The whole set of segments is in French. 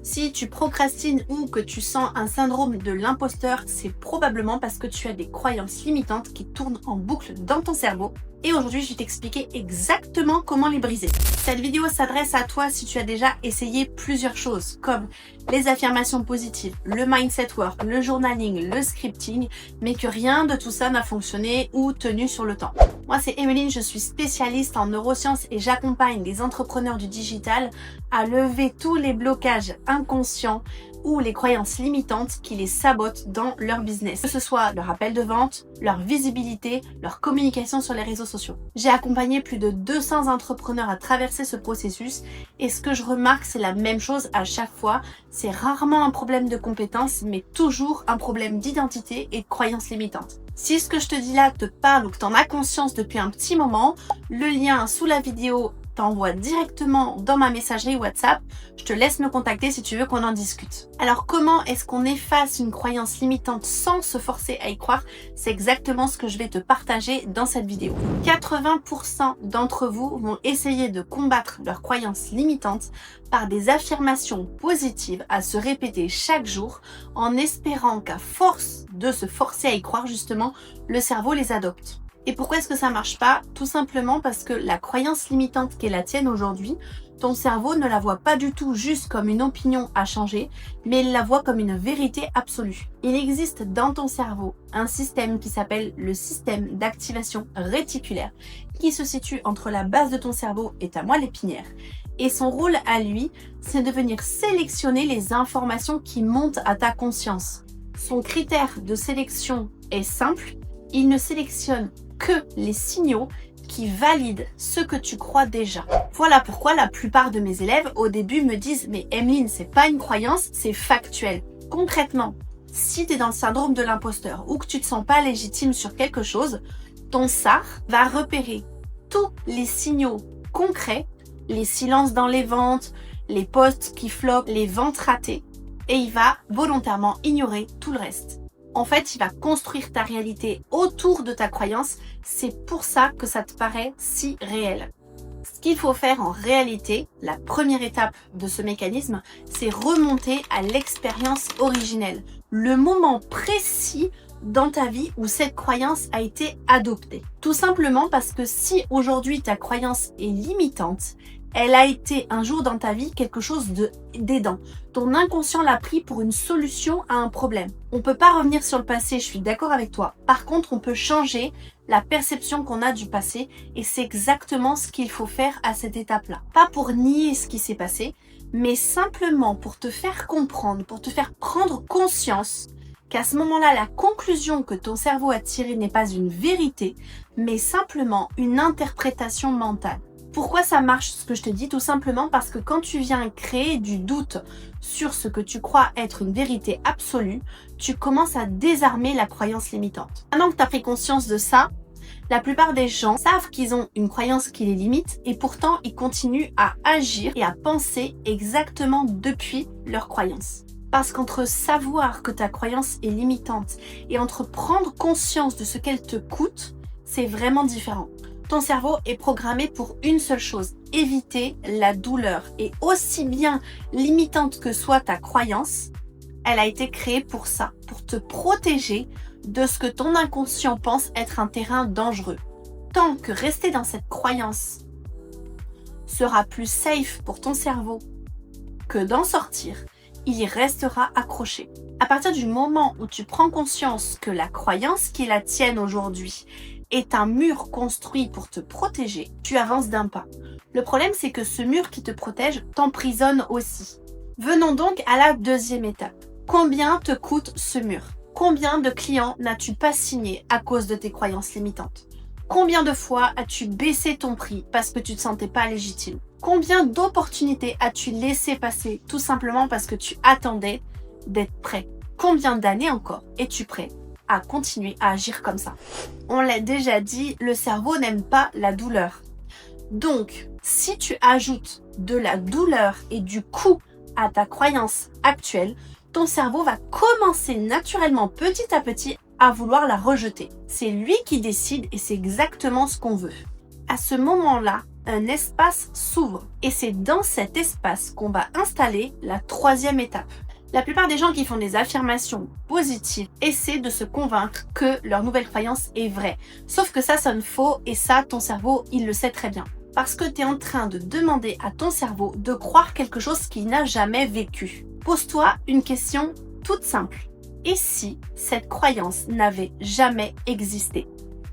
Si tu procrastines ou que tu sens un syndrome de l'imposteur, c'est probablement parce que tu as des croyances limitantes qui tournent en boucle dans ton cerveau. Et aujourd'hui, je vais t'expliquer exactement comment les briser. Cette vidéo s'adresse à toi si tu as déjà essayé plusieurs choses, comme les affirmations positives, le mindset work, le journaling, le scripting, mais que rien de tout ça n'a fonctionné ou tenu sur le temps. Moi, c'est Emeline, je suis spécialiste en neurosciences et j'accompagne les entrepreneurs du digital à lever tous les blocages inconscients ou les croyances limitantes qui les sabotent dans leur business. Que ce soit leur appel de vente, leur visibilité, leur communication sur les réseaux sociaux. J'ai accompagné plus de 200 entrepreneurs à traverser ce processus et ce que je remarque, c'est la même chose à chaque fois. C'est rarement un problème de compétence, mais toujours un problème d'identité et de croyances limitantes. Si ce que je te dis là te parle ou que tu en as conscience depuis un petit moment, le lien sous la vidéo t'envoie directement dans ma messagerie WhatsApp. Je te laisse me contacter si tu veux qu'on en discute. Alors comment est-ce qu'on efface une croyance limitante sans se forcer à y croire? C'est exactement ce que je vais te partager dans cette vidéo. 80% d'entre vous vont essayer de combattre leurs croyances limitantes par des affirmations positives à se répéter chaque jour en espérant qu'à force de se forcer à y croire justement, le cerveau les adopte. Et pourquoi est-ce que ça marche pas? Tout simplement parce que la croyance limitante qui est la tienne aujourd'hui, ton cerveau ne la voit pas du tout juste comme une opinion à changer, mais il la voit comme une vérité absolue. Il existe dans ton cerveau un système qui s'appelle le système d'activation réticulaire, qui se situe entre la base de ton cerveau et ta moelle épinière. Et son rôle à lui, c'est de venir sélectionner les informations qui montent à ta conscience. Son critère de sélection est simple, il ne sélectionne que les signaux qui valident ce que tu crois déjà. Voilà pourquoi la plupart de mes élèves au début me disent « Mais Emeline, c'est pas une croyance, c'est factuel. » Concrètement, si tu es dans le syndrome de l'imposteur ou que tu te sens pas légitime sur quelque chose, ton SAR va repérer tous les signaux concrets, les silences dans les ventes, les posts qui flopent, les ventes ratées, et il va volontairement ignorer tout le reste. En fait, il va construire ta réalité autour de ta croyance. C'est pour ça que ça te paraît si réel. Ce qu'il faut faire en réalité, la première étape de ce mécanisme, c'est remonter à l'expérience originelle. Le moment précis dans ta vie où cette croyance a été adoptée. Tout simplement parce que si aujourd'hui ta croyance est limitante, elle a été un jour dans ta vie quelque chose d'aidant. Ton inconscient l'a pris pour une solution à un problème. On peut pas revenir sur le passé, je suis d'accord avec toi. Par contre, on peut changer la perception qu'on a du passé et c'est exactement ce qu'il faut faire à cette étape-là. Pas pour nier ce qui s'est passé, mais simplement pour te faire comprendre, pour te faire prendre conscience qu'à ce moment-là, la conclusion que ton cerveau a tirée n'est pas une vérité, mais simplement une interprétation mentale. Pourquoi ça marche ce que je te dis? Tout simplement parce que quand tu viens créer du doute sur ce que tu crois être une vérité absolue, tu commences à désarmer la croyance limitante. Maintenant que tu as pris conscience de ça, la plupart des gens savent qu'ils ont une croyance qui les limite et pourtant ils continuent à agir et à penser exactement depuis leur croyance. Parce qu'entre savoir que ta croyance est limitante et entre prendre conscience de ce qu'elle te coûte, c'est vraiment différent. Ton cerveau est programmé pour une seule chose, éviter la douleur. Et aussi bien limitante que soit ta croyance, elle a été créée pour ça, pour te protéger de ce que ton inconscient pense être un terrain dangereux. Tant que rester dans cette croyance sera plus safe pour ton cerveau que d'en sortir, il y restera accroché. À partir du moment où tu prends conscience que la croyance qui est la tienne aujourd'hui est un mur construit pour te protéger, tu avances d'un pas. Le problème, c'est que ce mur qui te protège t'emprisonne aussi. Venons donc à la deuxième étape. Combien te coûte ce mur? Combien de clients n'as-tu pas signé à cause de tes croyances limitantes? Combien de fois as-tu baissé ton prix parce que tu ne te sentais pas légitime? Combien d'opportunités as-tu laissé passer tout simplement parce que tu attendais d'être prêt? Combien d'années encore es-tu prêt à continuer à agir comme ça? On l'a déjà dit, le cerveau n'aime pas la douleur. Donc, si tu ajoutes de la douleur et du coût à ta croyance actuelle, ton cerveau va commencer naturellement petit à petit à vouloir la rejeter. C'est lui qui décide et c'est exactement ce qu'on veut. À ce moment-là, un espace s'ouvre. Et c'est dans cet espace qu'on va installer la troisième étape. La plupart des gens qui font des affirmations positives essaient de se convaincre que leur nouvelle croyance est vraie. Sauf que ça sonne faux et ça, ton cerveau, il le sait très bien. Parce que tu es en train de demander à ton cerveau de croire quelque chose qu'il n'a jamais vécu. Pose-toi une question toute simple. Et si cette croyance n'avait jamais existé?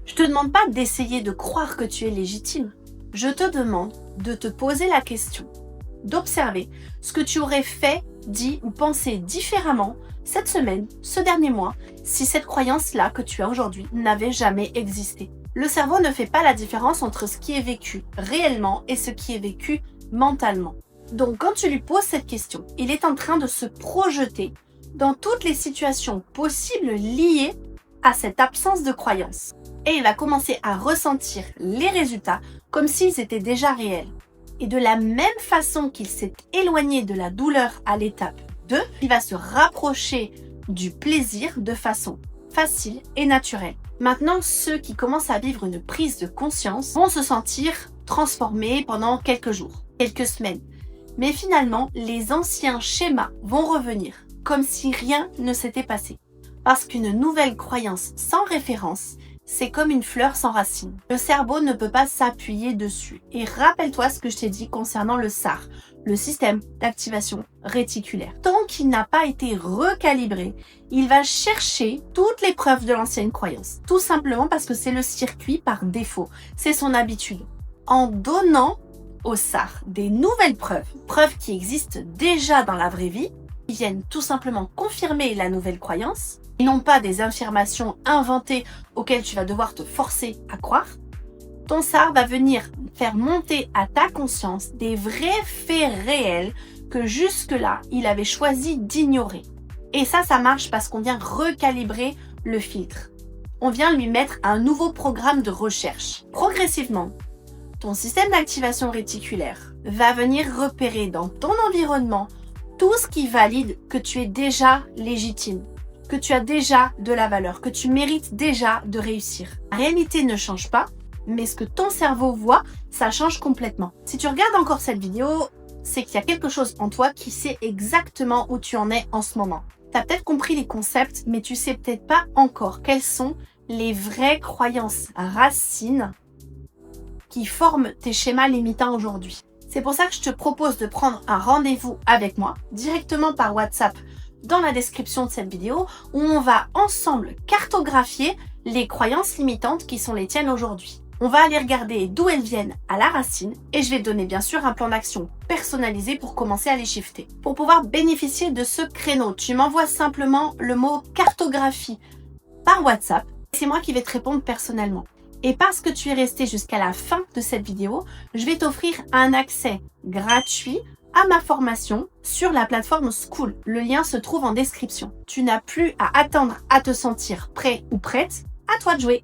Je te demande pas d'essayer de croire que tu es légitime. Je te demande de te poser la question, d'observer ce que tu aurais fait, dit ou pensé différemment cette semaine, ce dernier mois, si cette croyance-là que tu as aujourd'hui n'avait jamais existé. Le cerveau ne fait pas la différence entre ce qui est vécu réellement et ce qui est vécu mentalement. Donc quand tu lui poses cette question, il est en train de se projeter dans toutes les situations possibles liées à cette absence de croyance. Et il va commencer à ressentir les résultats comme s'ils étaient déjà réels. Et de la même façon qu'il s'est éloigné de la douleur à l'étape 2, il va se rapprocher du plaisir de façon facile et naturelle. Maintenant, ceux qui commencent à vivre une prise de conscience vont se sentir transformés pendant quelques jours, quelques semaines. Mais finalement, les anciens schémas vont revenir, comme si rien ne s'était passé. Parce qu'une nouvelle croyance sans référence, c'est comme une fleur sans racines. Le cerveau ne peut pas s'appuyer dessus. Et rappelle-toi ce que je t'ai dit concernant le SAR, le système d'activation réticulaire. Tant qu'il n'a pas été recalibré, il va chercher toutes les preuves de l'ancienne croyance. Tout simplement parce que c'est le circuit par défaut. C'est son habitude. En donnant au SAR des nouvelles preuves qui existent déjà dans la vraie vie, qui viennent tout simplement confirmer la nouvelle croyance, et non pas des affirmations inventées auxquelles tu vas devoir te forcer à croire, ton SAR va venir faire monter à ta conscience des vrais faits réels que jusque-là, il avait choisi d'ignorer. Et ça marche parce qu'on vient recalibrer le filtre. On vient lui mettre un nouveau programme de recherche. Progressivement, ton système d'activation réticulaire va venir repérer dans ton environnement tout ce qui valide que tu es déjà légitime, que tu as déjà de la valeur, que tu mérites déjà de réussir. La réalité ne change pas, mais ce que ton cerveau voit, ça change complètement. Si tu regardes encore cette vidéo, c'est qu'il y a quelque chose en toi qui sait exactement où tu en es en ce moment. Tu as peut-être compris les concepts, mais tu sais peut-être pas encore quelles sont les vraies croyances racines qui forment tes schémas limitants aujourd'hui. C'est pour ça que je te propose de prendre un rendez-vous avec moi, directement par WhatsApp, dans la description de cette vidéo, où on va ensemble cartographier les croyances limitantes qui sont les tiennes aujourd'hui. On va aller regarder d'où elles viennent à la racine et je vais te donner bien sûr un plan d'action personnalisé pour commencer à les shifter. Pour pouvoir bénéficier de ce créneau, tu m'envoies simplement le mot cartographie par WhatsApp. C'est moi qui vais te répondre personnellement. Et parce que tu es resté jusqu'à la fin de cette vidéo, je vais t'offrir un accès gratuit à ma formation sur la plateforme Skool. Le lien se trouve en description. Tu n'as plus à attendre à te sentir prêt ou prête. À toi de jouer.